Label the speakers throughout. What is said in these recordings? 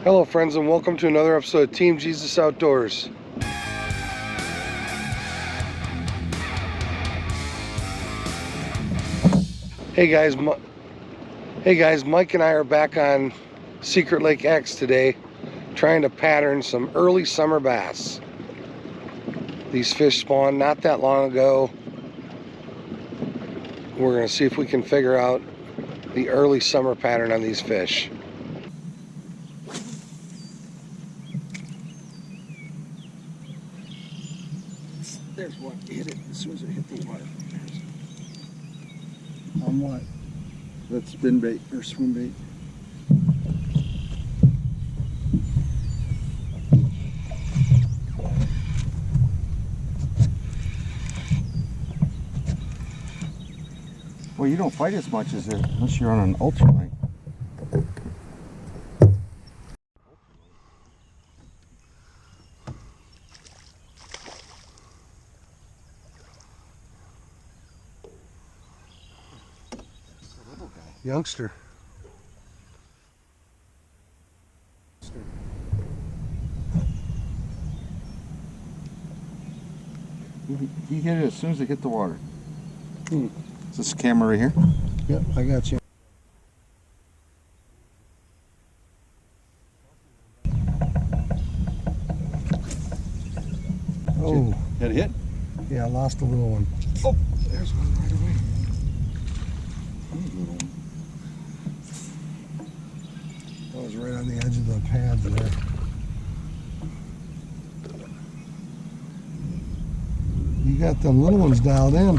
Speaker 1: Hello friends, and welcome to another episode of Team Jesus Outdoors. Hey guys, Mike and I are back on Secret Lake X today, trying to pattern some early summer bass. These fish spawned not that long ago. We're going to see if we can figure out the early summer pattern on these fish. There's one. Hit it as soon as it hit the water.
Speaker 2: On what? That's spin bait or swim bait. Well, you don't fight as much as it unless you're on an ultralight.
Speaker 1: Youngster.
Speaker 2: He hit it as soon as it hit the water. Is this camera right here?
Speaker 1: Yep, I got you. Oh.
Speaker 2: Had it hit?
Speaker 1: Yeah, I lost a little one.
Speaker 2: Oh, there's one right away. Little one.
Speaker 1: That was right on the edge of the pad there. You got the little ones dialed in.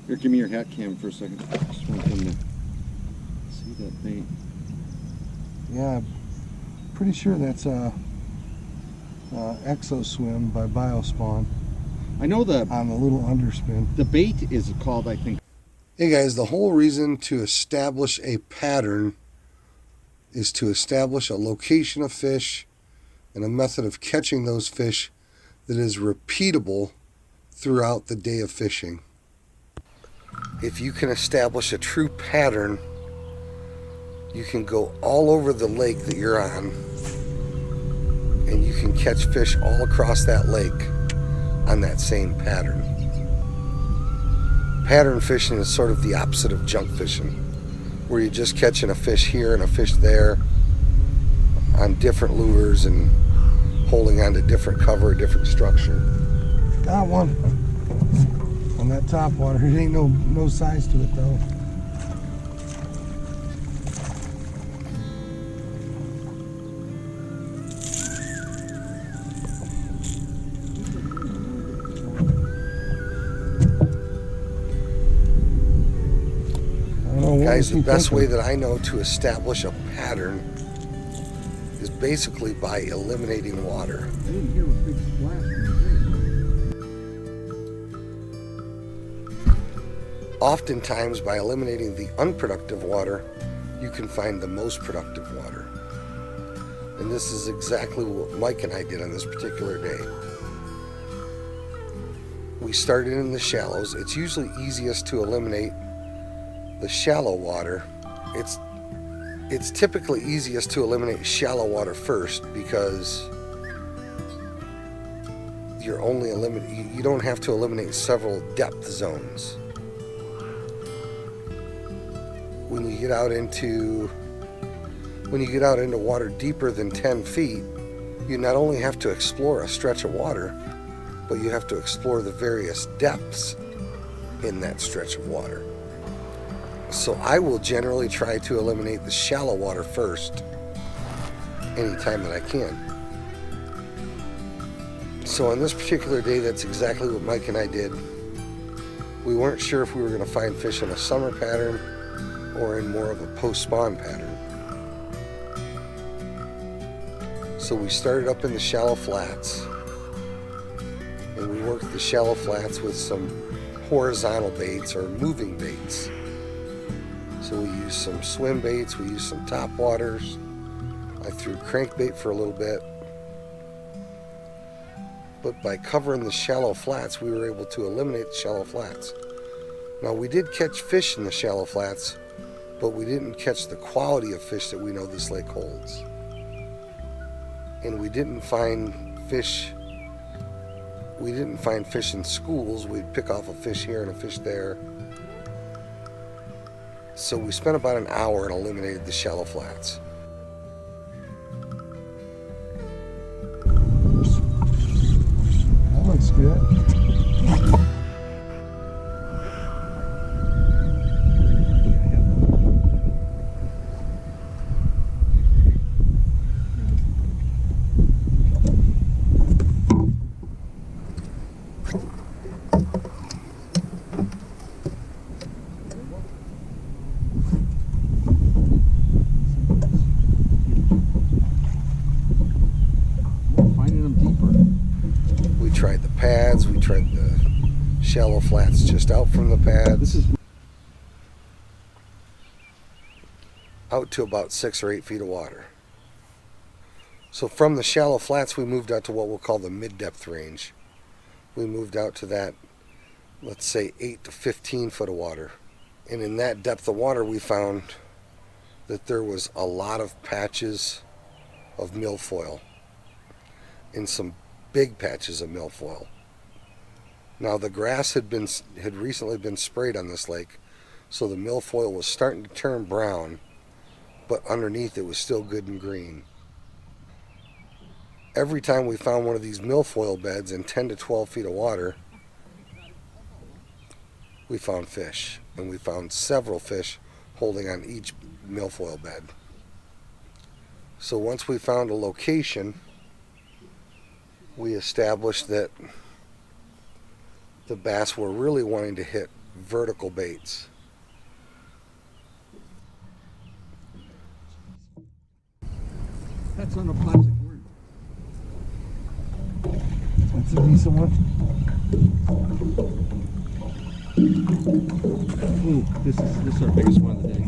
Speaker 2: Here, give me your hat cam for a second. Just want them to see that bait.
Speaker 1: Yeah, pretty sure that's Exo Swim by Biospawn.
Speaker 2: I know
Speaker 1: on the little underspin.
Speaker 2: the bait is called, I think.
Speaker 1: Hey guys, the whole reason to establish a pattern is to establish a location of fish and a method of catching those fish that is repeatable throughout the day of fishing. If you can establish a true pattern, you can go all over the lake that you're on and you can catch fish all across that lake on that same pattern. Pattern fishing is sort of the opposite of junk fishing, where you're just catching a fish here and a fish there on different lures and holding onto different cover, different structure. Got one on that top water. It ain't no size to it though. Guys, the best way that I know to establish a pattern is basically by eliminating water.
Speaker 2: I didn't hear a big splash from the bait.
Speaker 1: Oftentimes, by eliminating the unproductive water, you can find the most productive water. And this is exactly what Mike and I did on this particular day. We started in the shallows. It's usually easiest to eliminate the shallow water. It's typically easiest to eliminate shallow water first because you don't have to eliminate several depth zones. When you get out into water deeper than 10 feet, you not only have to explore a stretch of water, but you have to explore the various depths in that stretch of water. So I will generally try to eliminate the shallow water first anytime that I can. So on this particular day, that's exactly what Mike and I did. We weren't sure if we were going to find fish in a summer pattern or in more of a post-spawn pattern. So we started up in the shallow flats and we worked the shallow flats with some horizontal baits or moving baits. So we used some swim baits, we used some top waters. I threw crankbait for a little bit. but by covering the shallow flats, we were able to eliminate the shallow flats. Now, we did catch fish in the shallow flats, but we didn't catch the quality of fish that we know this lake holds. And we didn't find fish in schools. We'd pick off a fish here and a fish there. So we spent about an hour and eliminated the shallow flats.
Speaker 3: That looks good.
Speaker 1: We tried the pads, we tried the shallow flats just out from the pads.
Speaker 2: This is
Speaker 1: out to about 6 or 8 feet of water. So from the shallow flats, we moved out to what we'll call the mid-depth range. We moved out to that, let's say, 8 to 15 foot of water. And in that depth of water, we found that there was a lot of patches of milfoil and some big patches of milfoil. Now, the grass had recently been sprayed on this lake, so the milfoil was starting to turn brown, but underneath it was still good and green. Every time we found one of these milfoil beds in 10 to 12 feet of water, we found fish, and we found several fish holding on each milfoil bed. So once we found a location, we established that the bass were really wanting to hit vertical baits.
Speaker 2: that's on a plastic worm.
Speaker 3: That's a decent one.
Speaker 2: Ooh, this is our biggest one of the day.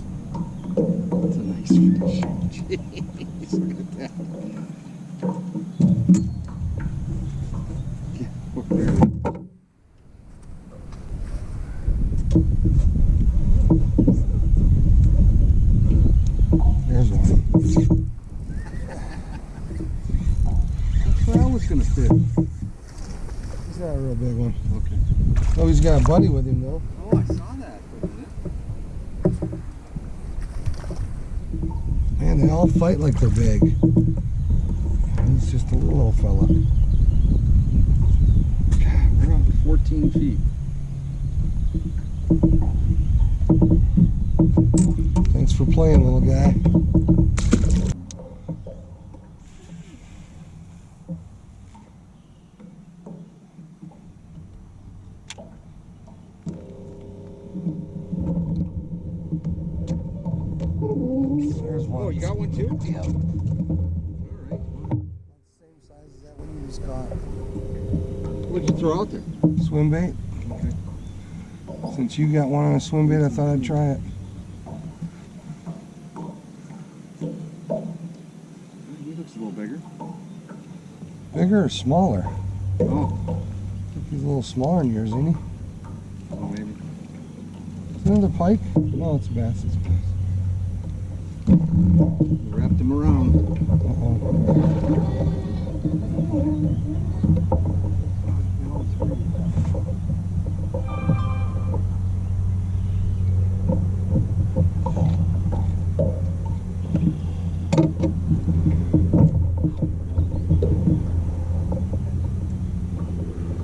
Speaker 2: That's a nice fish. Jeez, look at that.
Speaker 3: There's one.
Speaker 2: That's where I was gonna fit.
Speaker 3: He's not a real big one.
Speaker 2: Okay.
Speaker 3: Oh, he's got a buddy with him though.
Speaker 2: Oh, I saw that for a minute.
Speaker 3: Man, they all fight like they're big. He's just a little old fella.
Speaker 2: We're on 14 feet.
Speaker 3: Thanks for playing, little guy. There's one.
Speaker 2: Oh, you got one too? Yeah. All right.
Speaker 3: Same size as that one you just caught.
Speaker 2: What'd you throw out there?
Speaker 3: Swim bait.
Speaker 2: Okay.
Speaker 3: Since you got one on a swim bait, I thought I'd try it.
Speaker 2: He looks a little bigger.
Speaker 3: Bigger or smaller?
Speaker 2: Oh,
Speaker 3: He's a little smaller than yours, ain't he?
Speaker 2: well, maybe.
Speaker 3: Is it another pike? No, it's a bass. It's a bass.
Speaker 2: We wrapped him around.
Speaker 3: Uh-oh.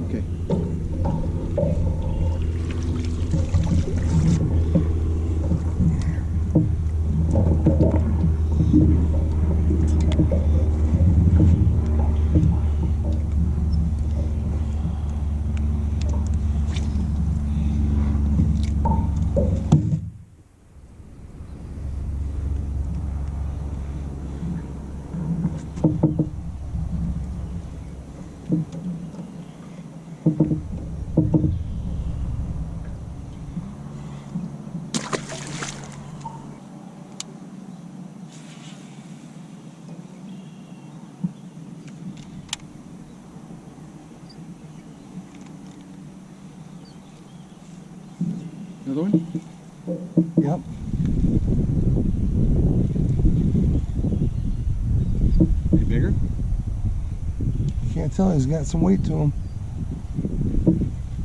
Speaker 2: Okay. Another one?
Speaker 3: Yep.
Speaker 2: Any bigger?
Speaker 3: Can't tell. He's got some weight to him.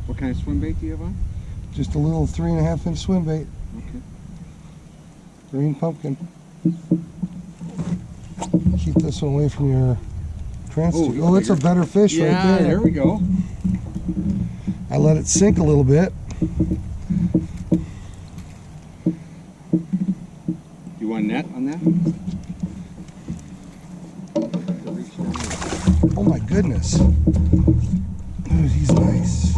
Speaker 2: What kind of swim bait do you have on?
Speaker 3: Just a little 3.5 inch swim bait.
Speaker 2: Okay.
Speaker 3: Green pumpkin. Keep this one away from your transducer. Oh, it's a better fish right
Speaker 2: Yeah,
Speaker 3: there.
Speaker 2: there we go.
Speaker 3: I let it sink a little bit.
Speaker 2: You want net on that?
Speaker 3: Oh my goodness. Dude, he's nice.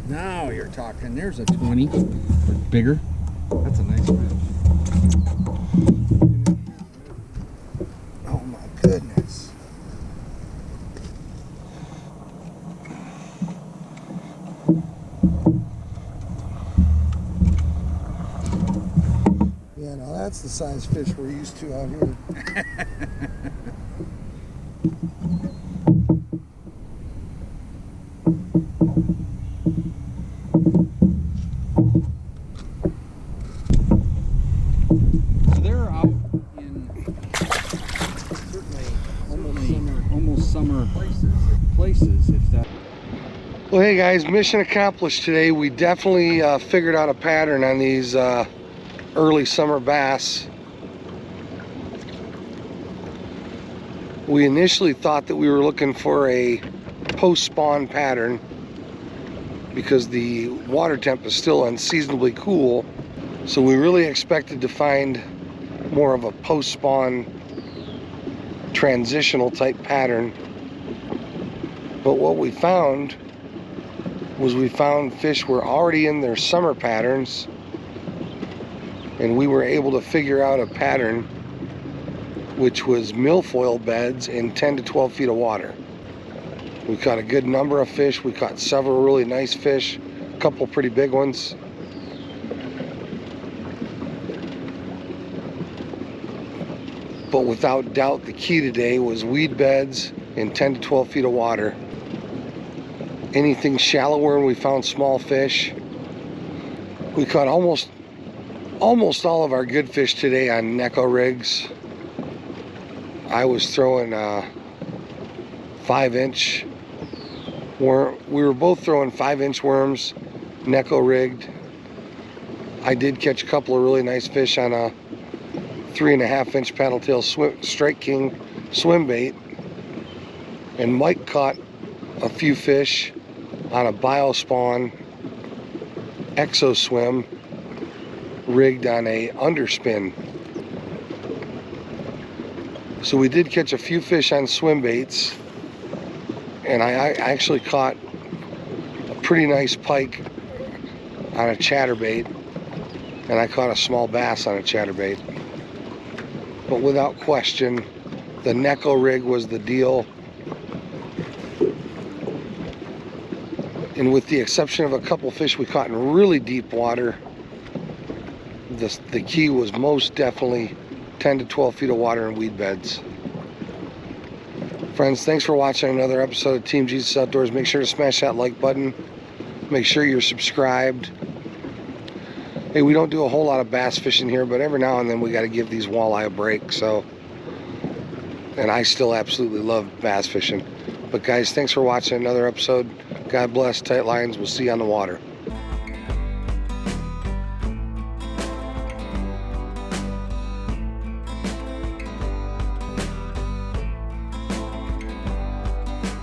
Speaker 2: Now you're talking. There's a 20 or bigger. That's a nice fish.
Speaker 3: Oh my goodness. Yeah, now that's the size fish we're used to out here.
Speaker 2: So they're out in certainly almost summer places if that.
Speaker 1: Well, hey guys, mission accomplished today. We definitely figured out a pattern on these early summer bass. We initially thought that we were looking for a post-spawn pattern because the water temp is still unseasonably cool. So we really expected to find more of a post-spawn transitional type pattern. But what we found was fish were already in their summer patterns, and we were able to figure out a pattern which was milfoil beds in 10 to 12 feet of water. We caught a good number of fish. We caught several really nice fish, a couple pretty big ones. But without doubt, the key today was weed beds in 10 to 12 feet of water. Anything shallower, and we found small fish. We caught almost all of our good fish today on Neko rigs. I was throwing 5-inch worm. We were both throwing 5-inch worms, Neko rigged. I did catch a couple of really nice fish on a 3.5-inch paddle tail Strike King swim bait, and Mike caught a few fish on a Biospawn Exo Swim rigged on a underspin. So we did catch a few fish on swim baits, and I actually caught a pretty nice pike on a chatterbait, and I caught a small bass on a chatterbait. But without question, the Neko rig was the deal. And with the exception of a couple fish we caught in really deep water, the key was most definitely 10 to 12 feet of water and weed beds. Friends, thanks for watching another episode of Team Jesus Outdoors. Make sure to smash that like button. Make sure you're subscribed. Hey, we don't do a whole lot of bass fishing here, but every now and then we got to give these walleye a break. So, and I still absolutely love bass fishing. But guys, thanks for watching another episode. God bless, tight lines. We'll see you on the water.